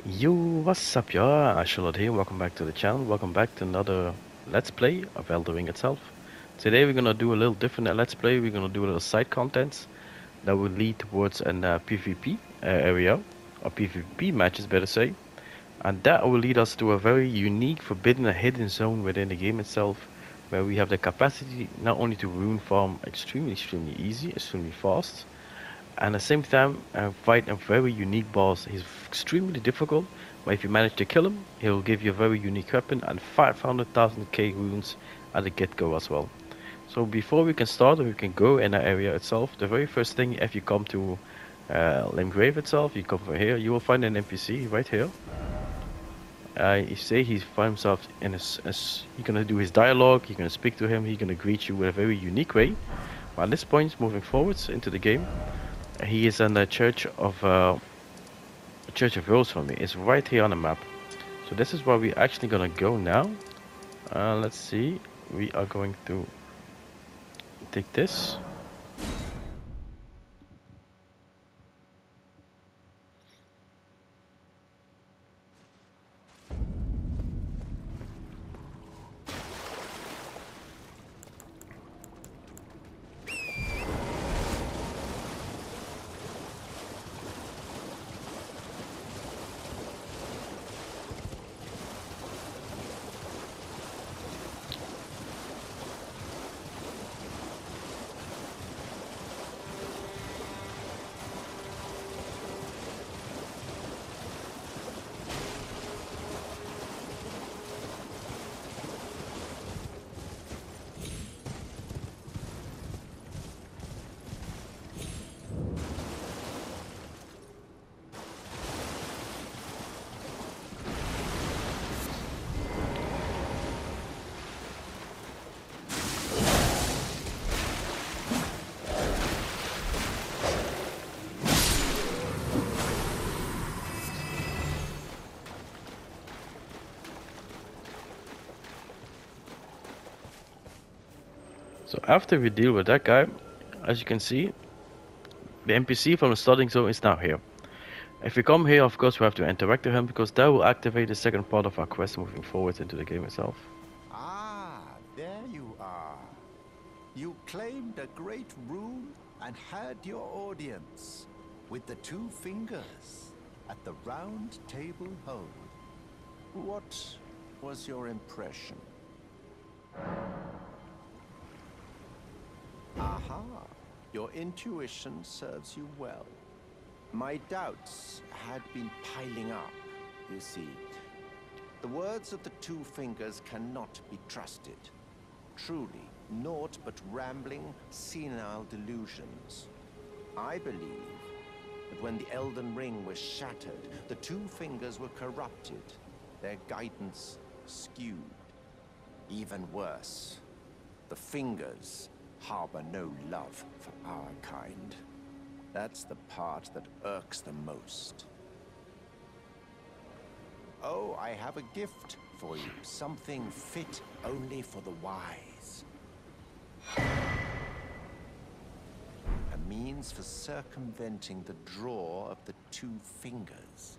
Yo, what's up, y'all? Charlotte here. Welcome back to the channel. Welcome back to another Let's Play of Elden Ring itself. Today we're gonna do a little different Let's Play. We're gonna do a little side contents that will lead towards an PvP area, or PvP matches, better say. And that will lead us to a very unique, forbidden, and hidden zone within the game itself, where we have the capacity not only to rune farm extremely easy, extremely fast, and at the same time fight a very unique boss. He's extremely difficult, but if you manage to kill him, he'll give you a very unique weapon and 500,000 K runes at the get-go as well. So before we can start, or we can go in that area itself, the very first thing, if you come to Limgrave itself, you come from here, you will find an NPC right here. You say he finds himself in you're gonna do his dialogue, you're gonna speak to him, he's gonna greet you in a very unique way. But at this point, moving forwards into the game, he is in the Church of Rose for me. It's right here on the map. So this is where we're actually gonna go now. Let's see. We are going to take this. So after we deal with that guy, as you can see, the NPC from the starting zone is now here. If we come here, of course, we have to interact with him because that will activate the second part of our quest moving forward into the game itself. Ah, there you are. You claimed a great rune and had your audience with the two fingers at the round table home. What was your impression? Aha, your intuition serves you well. My doubts had been piling up, you see. The words of the two fingers cannot be trusted. Truly, naught but rambling, senile delusions. I believe that when the Elden Ring was shattered, the two fingers were corrupted, their guidance skewed. Even worse, the fingers harbor no love for our kind. That's the part that irks the most. Oh, I have a gift for you. Something fit only for the wise. A means for circumventing the draw of the two fingers.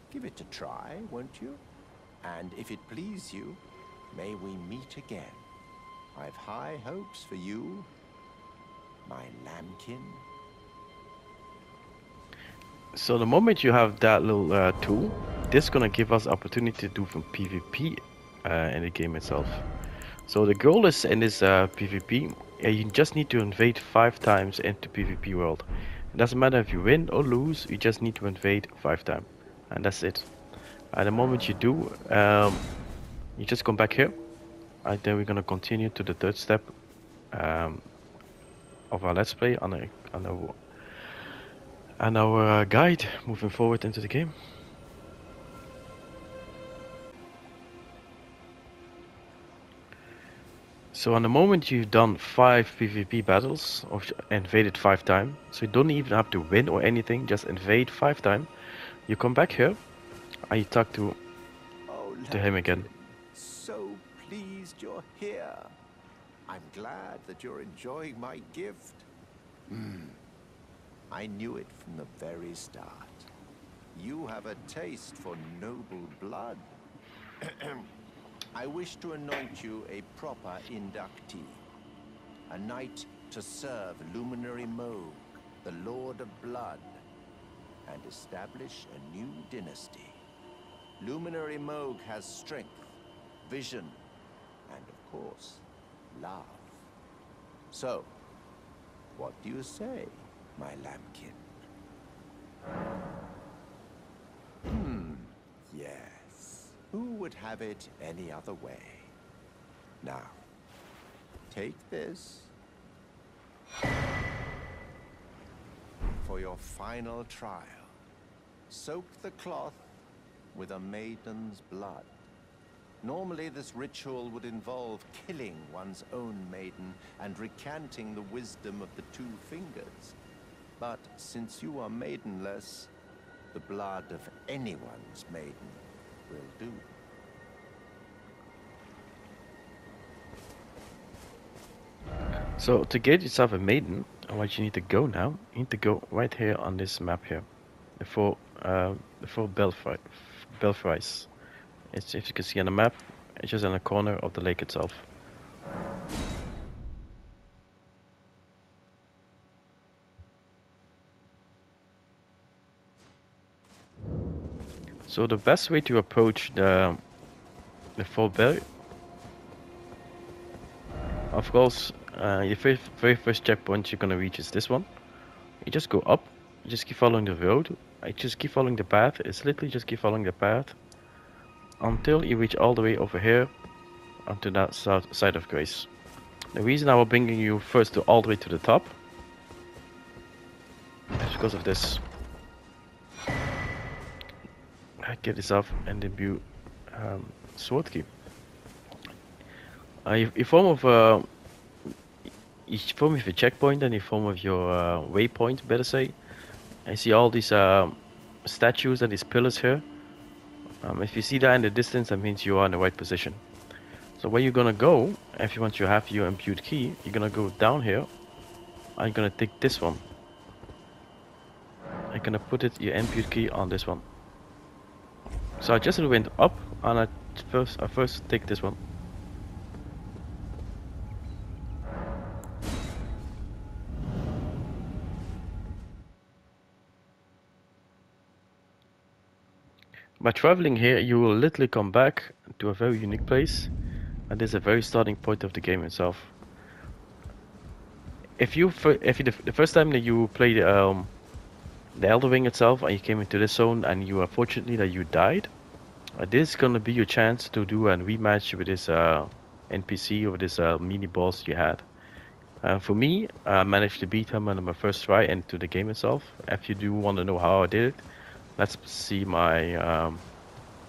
Give it a try, won't you? And if it please you, may we meet again. I've high hopes for you, my lambkin. So the moment you have that little tool, this is gonna give us opportunity to do some PvP in the game itself. So the goal is in this PvP, you just need to invade 5 times into PvP world. It doesn't matter if you win or lose, you just need to invade 5 times, and that's it. And the moment you do, you just come back here, and then we're gonna continue to the third step of our let's play on our guide moving forward into the game. So on the moment you've done 5 PvP battles, or invaded 5 times, so you don't even have to win or anything, just invade 5 times, you come back here, and you talk to him again. So pleased you're here. I'm glad that you're enjoying my gift. I knew it from the very start. You have a taste for noble blood. I wish to anoint you a proper inductee. A knight to serve Luminary Mogh, the Lord of Blood, and establish a new dynasty. Luminary Mogh has strength, vision, and of course, love. So, what do you say, my lambkin? Yes. Who would have it any other way? Now, take this for your final trial. Soak the cloth with a maiden's blood. Normally, this ritual would involve killing one's own maiden and recanting the wisdom of the two fingers. But since you are maidenless, the blood of anyone's maiden will do. So to get yourself a maiden, what you need to go now, you need to go right here on this map here. The four belfries. It's, if you can see on the map, it's just in the corner of the lake itself. So the best way to approach the four bell, of course, your very first checkpoint you're gonna reach is this one. You just go up, you just keep following the road. I just keep following the path. It's literally just keep following the path until you reach all the way over here onto that south side of Grace. The reason I will bring you first to all the way to the top is because of this. I get this off and debut sword key. You form of a checkpoint and you form of your waypoint, better say. I see all these statues and these pillars here. If you see that in the distance, that means you are in the right position. So where you're gonna go, if you want to have your imbued key, you're gonna go down here. I'm gonna take this one. I'm gonna put your imbued key on this one. So I just went up, and I first take this one. By traveling here, you will literally come back to a very unique place, and this is a very starting point of the game itself. If the first time that you played the Elden Ring itself, and you came into this zone, and you unfortunately that you died, this is gonna be your chance to do a rematch with this NPC or this mini boss you had. For me, I managed to beat him on my first try into the game itself. If you do want to know how I did it, let's see my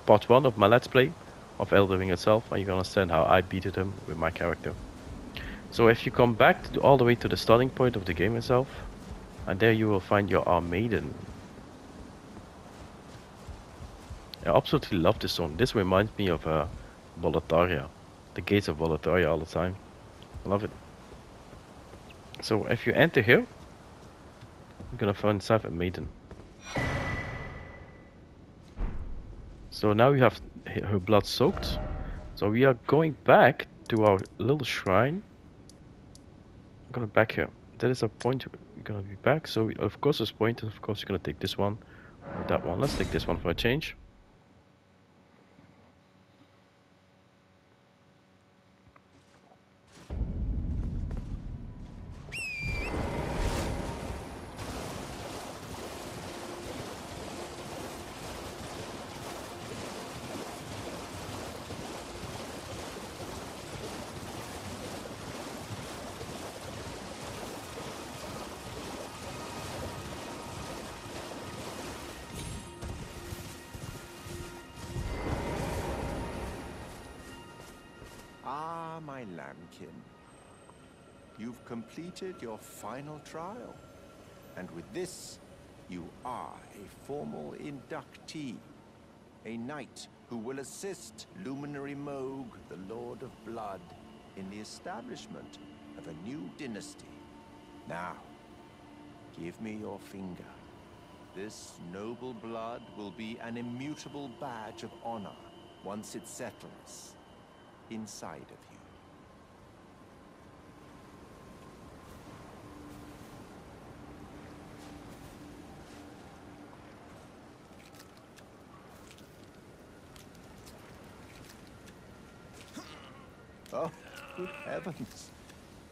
part 1 of my Let's Play of Elden Ring itself, and you can understand how I beated him with my character. So if you come back all the way to the starting point of the game itself, and there you will find your maiden. I absolutely love this zone. This reminds me of Boletaria, the gates of Boletaria all the time. I love it. So if you enter here, you're gonna find yourself a maiden. So now you have her blood soaked. So we are going back to our little shrine. I'm gonna back here. That is a point we're gonna be back. So of course this point, of course you're gonna take this one or that one. Let's take this one for a change. Ah, my lambkin. You've completed your final trial. And with this, you are a formal inductee. A knight who will assist Luminary Mogh, the Lord of Blood, in the establishment of a new dynasty. Now, give me your finger. This noble blood will be an immutable badge of honor once it settles inside of you. Oh, good heavens.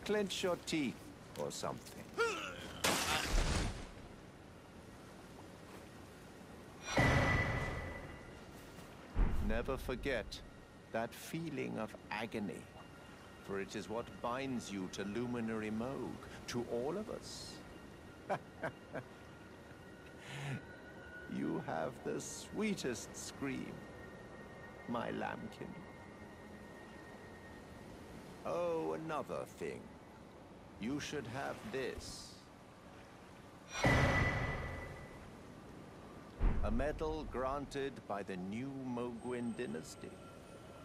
Clench your teeth or something. Never forget that feeling of agony, for it is what binds you to Luminary Mogh, to all of us. You have the sweetest scream, my lambkin. Oh, another thing. You should have this. A medal granted by the new Moghwyn dynasty,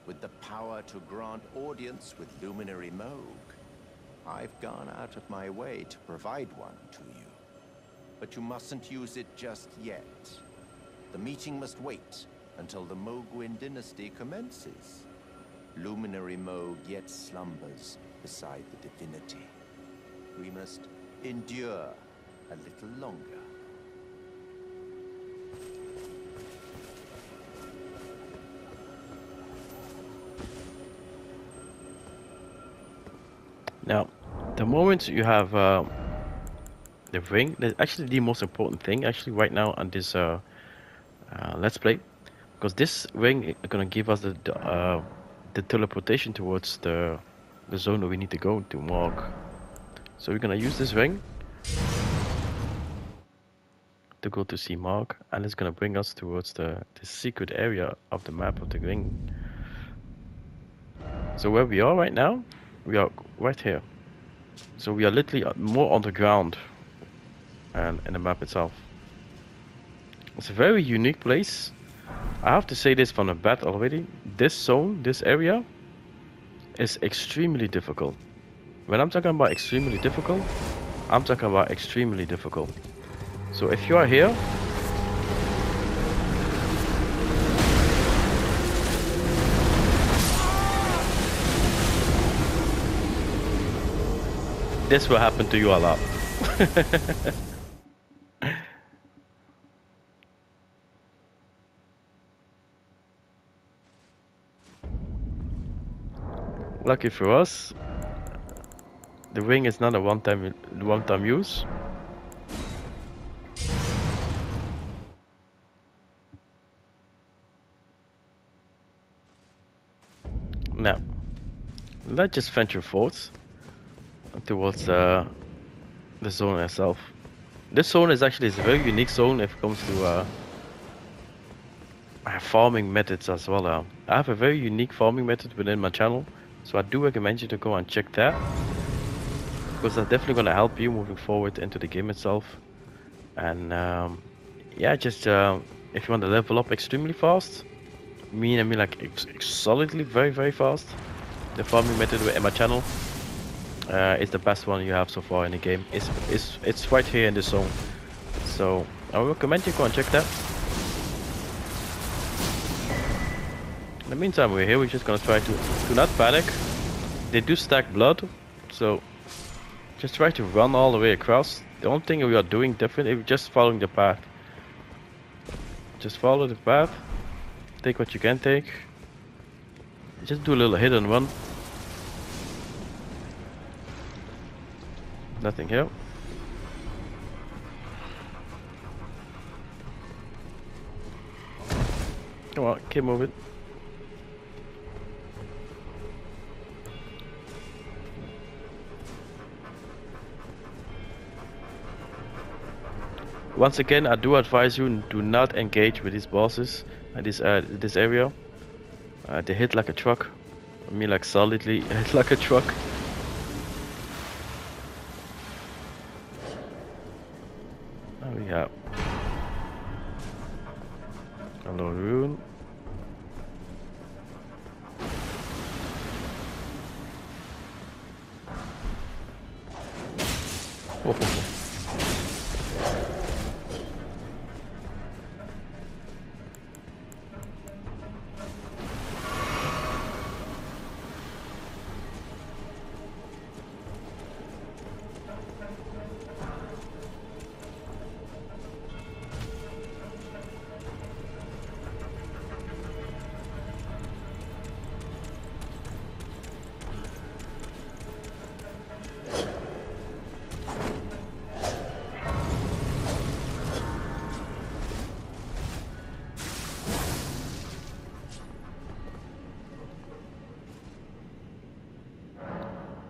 with the power to grant audience with Luminary Mogh. I've gone out of my way to provide one to you. But you mustn't use it just yet. The meeting must wait until the Moghwyn dynasty commences. Luminary Mogh yet slumbers beside the divinity. We must endure a little longer. Now, the moment you have the ring, that's actually the most important thing actually right now on this let's play, because this ring is gonna give us the teleportation towards the zone that we need to go to, Mogh. So we're gonna use this ring to go to see Mogh, and it's gonna bring us towards the secret area of the map of the ring. So where we are right now, we are right here. So we are literally more on the ground and in the map itself. It's a very unique place. I have to say this from the bat already. This zone, this area, is extremely difficult. When I'm talking about extremely difficult, I'm talking about extremely difficult. So if you are here, this will happen to you a lot. Lucky for us, the ring is not a one-time use. Now, let's just venture forth towards the zone itself. This zone is actually a very unique zone if it comes to farming methods as well. I have a very unique farming method within my channel, so I do recommend you to go and check that, because that's definitely going to help you moving forward into the game itself. And yeah, just if you want to level up extremely fast, I mean like solidly very fast, the farming method in my channel is the best one you have so far in the game. It's right here in this zone, so I recommend you go and check that. In the meantime, we're here. We're just gonna try to not panic. They do stack blood, so just try to run all the way across. The only thing we are doing different is just following the path. Just follow the path. Take what you can take. Just do a little hit and run. Nothing here. Come on, keep moving. Once again, I do advise you do not engage with these bosses at this area. They hit like a truck. I mean, like solidly hit like a truck. Oh, we have a little rune. Oh.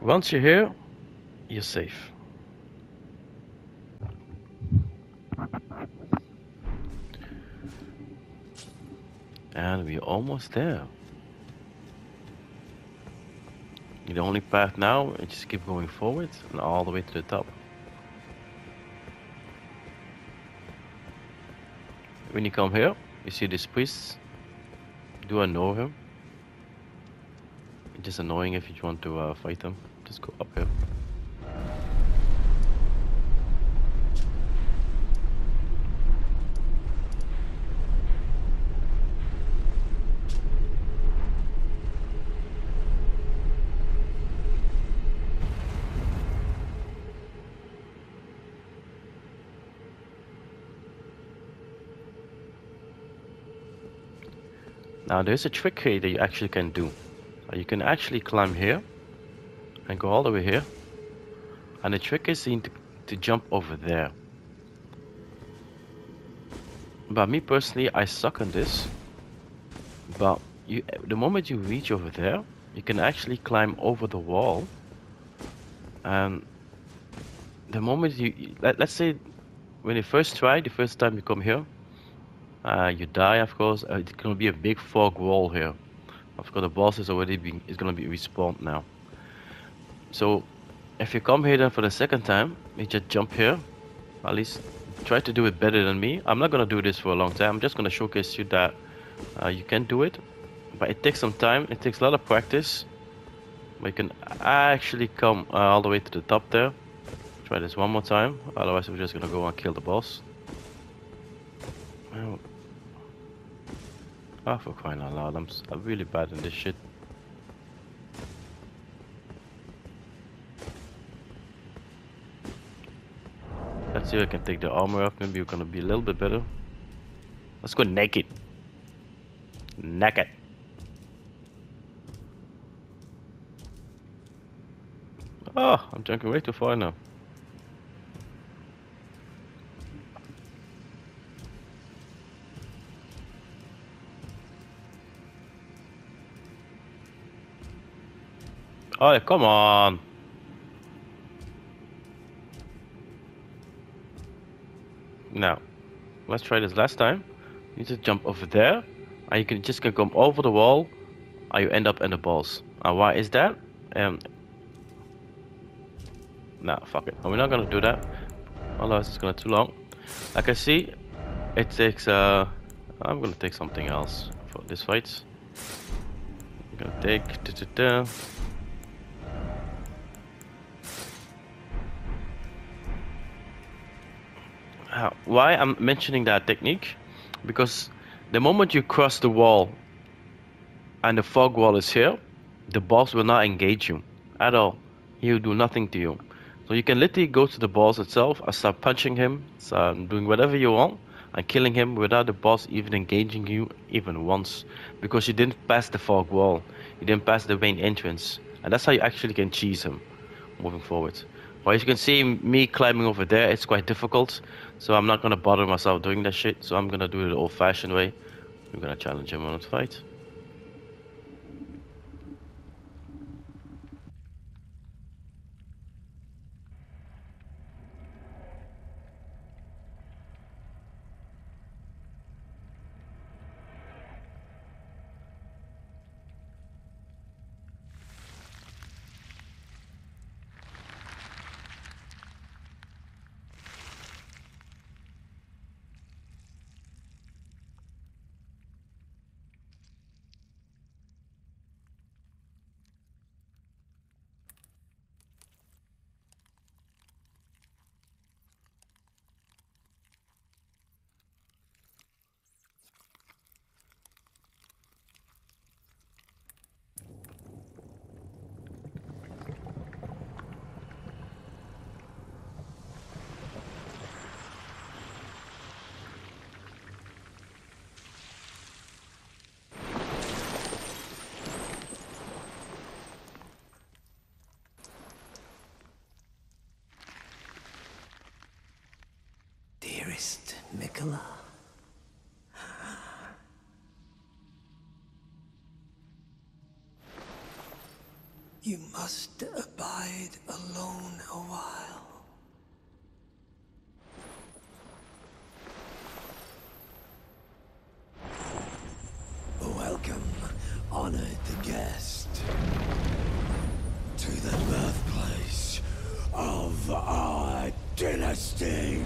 Once you're here, you're safe. And we're almost there. The only path now is just keep going forward and all the way to the top. When you come here, you see this priest. Do I know him? It's just annoying if you want to fight him. Just go up here. Now there's a trick here that you actually can do. You can actually climb here and go all the way here. And the trick is to jump over there. But me personally, I suck on this. But the moment you reach over there, you can actually climb over the wall. And the moment let's say when you first try, the first time you come here, you die, of course. It's gonna be a big fog wall here. Of course, the boss is gonna be respawned now. So, if you come here then for the second time, you just jump here. At least try to do it better than me. I'm not gonna do this for a long time. I'm just gonna showcase you that you can do it, but it takes some time. It takes a lot of practice. But you can actually come all the way to the top there. Try this one more time. Otherwise, we're just gonna go and kill the boss. Oh, for crying out loud, I'm really bad in this shit. Let's see if I can take the armor off. Maybe we're gonna be a little bit better. Let's go naked. Naked. Oh, I'm jumping way too far now. Oh, come on. Now, let's try this last time. You just jump over there, and you can just come over the wall, and you end up in the balls. And why is that? Nah, fuck it. We're not gonna do that. Otherwise, it's gonna too long. Like I see, it takes. I'm gonna take something else for this fight. I'm gonna take. Why I'm mentioning that technique? Because the moment you cross the wall and the fog wall is here, the boss will not engage you at all. He will do nothing to you. So you can literally go to the boss itself and start punching him, start doing whatever you want, and killing him without the boss even engaging you even once. Because you didn't pass the fog wall, you didn't pass the main entrance. And that's how you actually can cheese him moving forward. But as you can see, me climbing over there, it's quite difficult. So I'm not gonna bother myself doing that shit. So I'm gonna do it the old-fashioned way. I'm gonna challenge him on a fight. Dearest Mikola, You must abide alone a while. Welcome, honored guest, to the birthplace of our dynasty.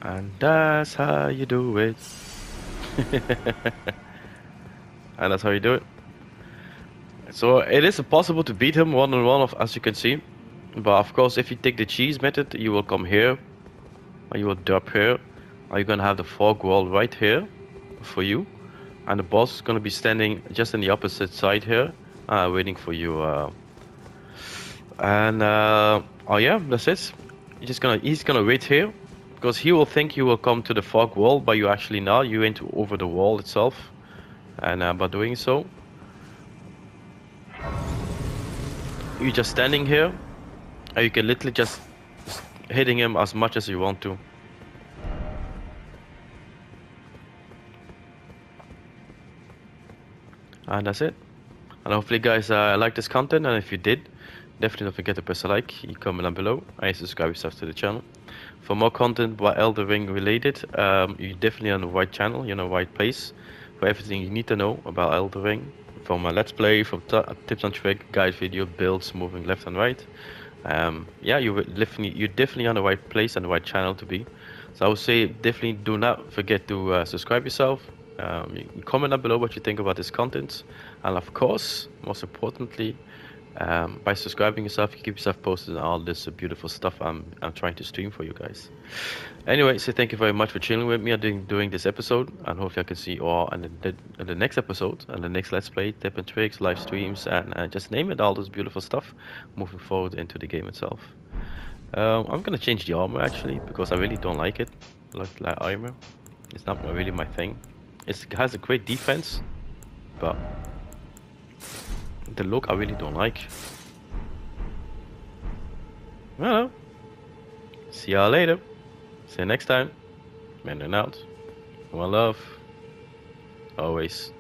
And that's how you do it. And that's how you do it. So it is possible to beat him one on one, as you can see. But of course, if you take the cheese method, you will come here, or you will drop here, or you're gonna have the fog wall right here for you, and the boss is gonna be standing just on the opposite side here, waiting for you. Oh yeah, that's it. He's gonna wait here, because he will think you will come to the fog wall, but you actually not. You went over the wall itself, and by doing so, you're just standing here, and you can literally just hitting him as much as you want to. And that's it. And hopefully guys like this content, and if you did, Definitely don't forget to press a like, comment down below, and subscribe yourself to the channel. For more content by Elden Ring related, you're definitely on the right channel, you're in the right place for everything you need to know about Elden Ring. From a let's play, from tips and trick, guide video, builds, moving left and right. Yeah, you're definitely on the right place and the right channel to be. So I would say definitely do not forget to subscribe yourself. You comment down below what you think about this content, and of course, most importantly, by subscribing yourself, you keep yourself posted on all this beautiful stuff I'm trying to stream for you guys. Anyway, so thank you very much for chilling with me and doing this episode, and hopefully I can see you all in the next episode and the next Let's Play, tip and tricks, live streams, and just name it, all this beautiful stuff moving forward into the game itself. I'm gonna change the armor actually because I really don't like it. Like armor, it's not really my thing. It has a great defense, but the look I really don't like. Well, see y'all later. See you next time. Man and out. One love. Always.